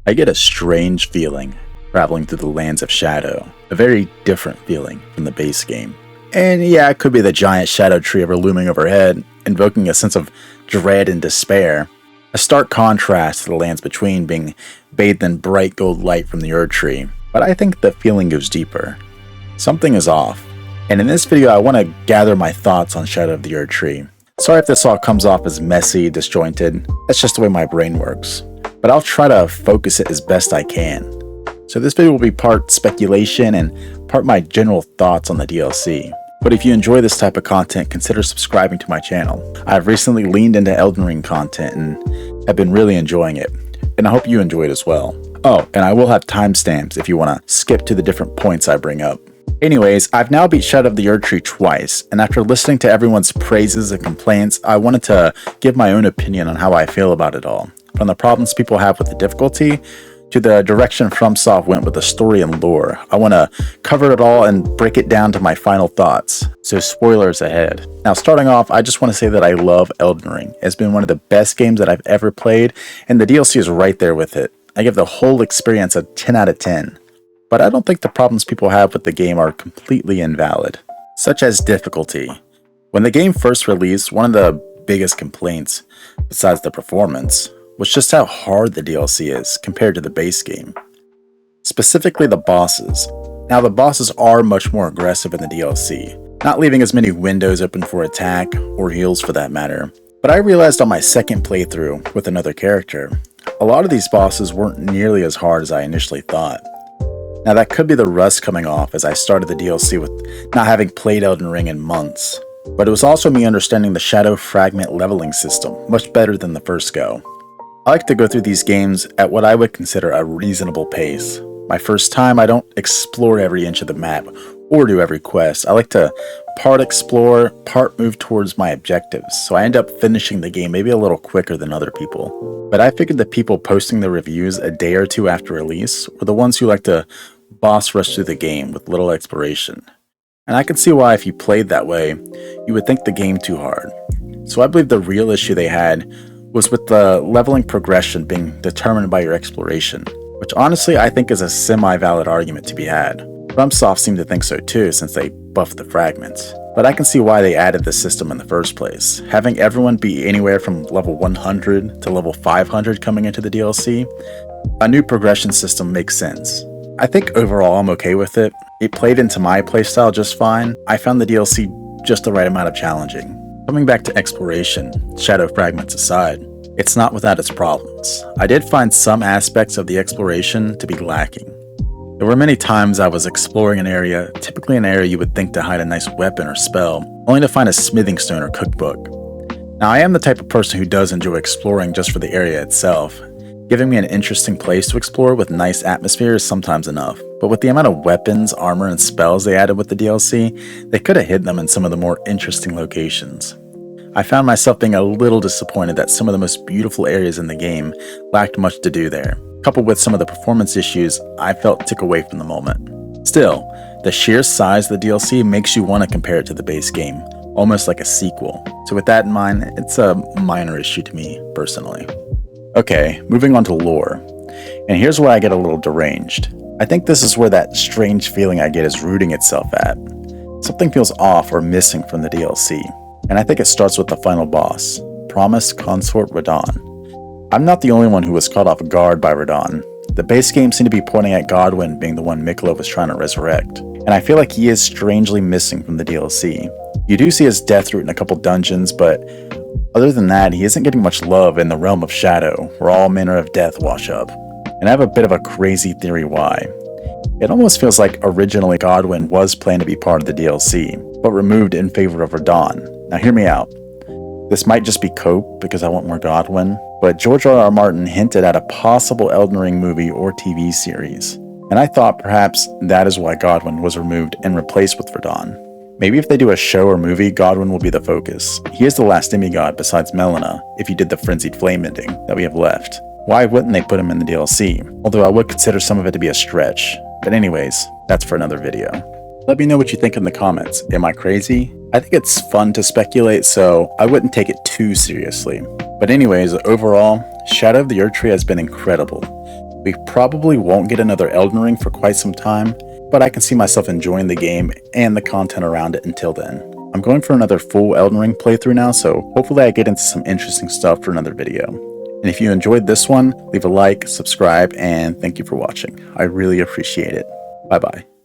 I get a strange feeling traveling through the lands of Shadow, a very different feeling from the base game. And yeah, it could be the giant shadow tree ever looming overhead, invoking a sense of dread and despair. A stark contrast to the lands between being bathed in bright gold light from the Erdtree. But I think the feeling goes deeper. Something is off. And in this video, I want to gather my thoughts on Shadow of the Erdtree. Sorry if this all comes off as messy, disjointed. That's just the way my brain works. But I'll try to focus it as best I can. So this video will be part speculation and part my general thoughts on the DLC. But if you enjoy this type of content, consider subscribing to my channel. I've recently leaned into Elden Ring content and have been really enjoying it. And I hope you enjoy it as well. Oh, and I will have timestamps if you want to skip to the different points I bring up. Anyways, I've now beat Shadow of the Erdtree twice, and after listening to everyone's praises and complaints, I wanted to give my own opinion on how I feel about it all. From the problems people have with the difficulty, to the direction FromSoft went with the story and lore. I want to cover it all and break it down to my final thoughts, so spoilers ahead. Now starting off, I just want to say that I love Elden Ring. It's been one of the best games that I've ever played, and the DLC is right there with it. I give the whole experience a 10 out of 10. But I don't think the problems people have with the game are completely invalid, such as difficulty. When the game first released, one of the biggest complaints, besides the performance, was just how hard the DLC is compared to the base game. Specifically the bosses. Now the bosses are much more aggressive in the DLC, not leaving as many windows open for attack, or heals for that matter. But I realized on my second playthrough with another character, a lot of these bosses weren't nearly as hard as I initially thought. Now that could be the rust coming off as I started the DLC with not having played Elden Ring in months, but it was also me understanding the Shadow Fragment leveling system much better than the first go. I like to go through these games at what I would consider a reasonable pace. My first time, I don't explore every inch of the map or do every quest. I like to part explore, part move towards my objectives, so I end up finishing the game maybe a little quicker than other people. But I figured the people posting the reviews a day or two after release were the ones who like to boss rush through the game with little exploration. And I can see why if you played that way, you would think the game too hard. So I believe the real issue they had was with the leveling progression being determined by your exploration, which honestly I think is a semi-valid argument to be had. FromSoft seemed to think so too since they buffed the fragments. But I can see why they added this system in the first place. Having everyone be anywhere from level 100 to level 500 coming into the DLC, a new progression system makes sense. I think overall I'm okay with it. It played into my playstyle just fine. I found the DLC just the right amount of challenging. Coming back to exploration, Shadow Fragments aside, it's not without its problems. I did find some aspects of the exploration to be lacking. There were many times I was exploring an area, typically an area you would think to hide a nice weapon or spell, only to find a smithing stone or cookbook. Now I am the type of person who does enjoy exploring just for the area itself. Giving me an interesting place to explore with nice atmosphere is sometimes enough, but with the amount of weapons, armor, and spells they added with the DLC, they could have hid them in some of the more interesting locations. I found myself being a little disappointed that some of the most beautiful areas in the game lacked much to do there, coupled with some of the performance issues I felt took away from the moment. Still, the sheer size of the DLC makes you want to compare it to the base game, almost like a sequel. So with that in mind, it's a minor issue to me, personally. Okay, moving on to lore. And here's where I get a little deranged. I think this is where that strange feeling I get is rooting itself at. Something feels off or missing from the DLC. And I think it starts with the final boss, Promised Consort Radahn. I'm not the only one who was caught off guard by Radahn. The base game seemed to be pointing at Godwyn being the one Miquella was trying to resurrect. And I feel like he is strangely missing from the DLC. You do see his death route in a couple dungeons, but other than that, he isn't getting much love in the realm of Shadow, where all manner of death wash up. And I have a bit of a crazy theory why. It almost feels like originally Godwyn was planned to be part of the DLC, but removed in favor of Radahn. Now hear me out. This might just be cope because I want more Godwyn, but George R.R. Martin hinted at a possible Elden Ring movie or TV series. And I thought perhaps that is why Godwyn was removed and replaced with Radahn. Maybe if they do a show or movie, Godwyn will be the focus. He is the last demigod besides Melina, if you did the Frenzied Flame ending that we have left. Why wouldn't they put him in the DLC? Although I would consider some of it to be a stretch. But anyways, that's for another video. Let me know what you think in the comments. Am I crazy? I think it's fun to speculate, so I wouldn't take it too seriously. But anyways, overall, Shadow of the Erdtree has been incredible. We probably won't get another Elden Ring for quite some time, but I can see myself enjoying the game and the content around it until then. I'm going for another full Elden Ring playthrough now, so hopefully I get into some interesting stuff for another video. And if you enjoyed this one, leave a like, subscribe, and thank you for watching. I really appreciate it. Bye bye.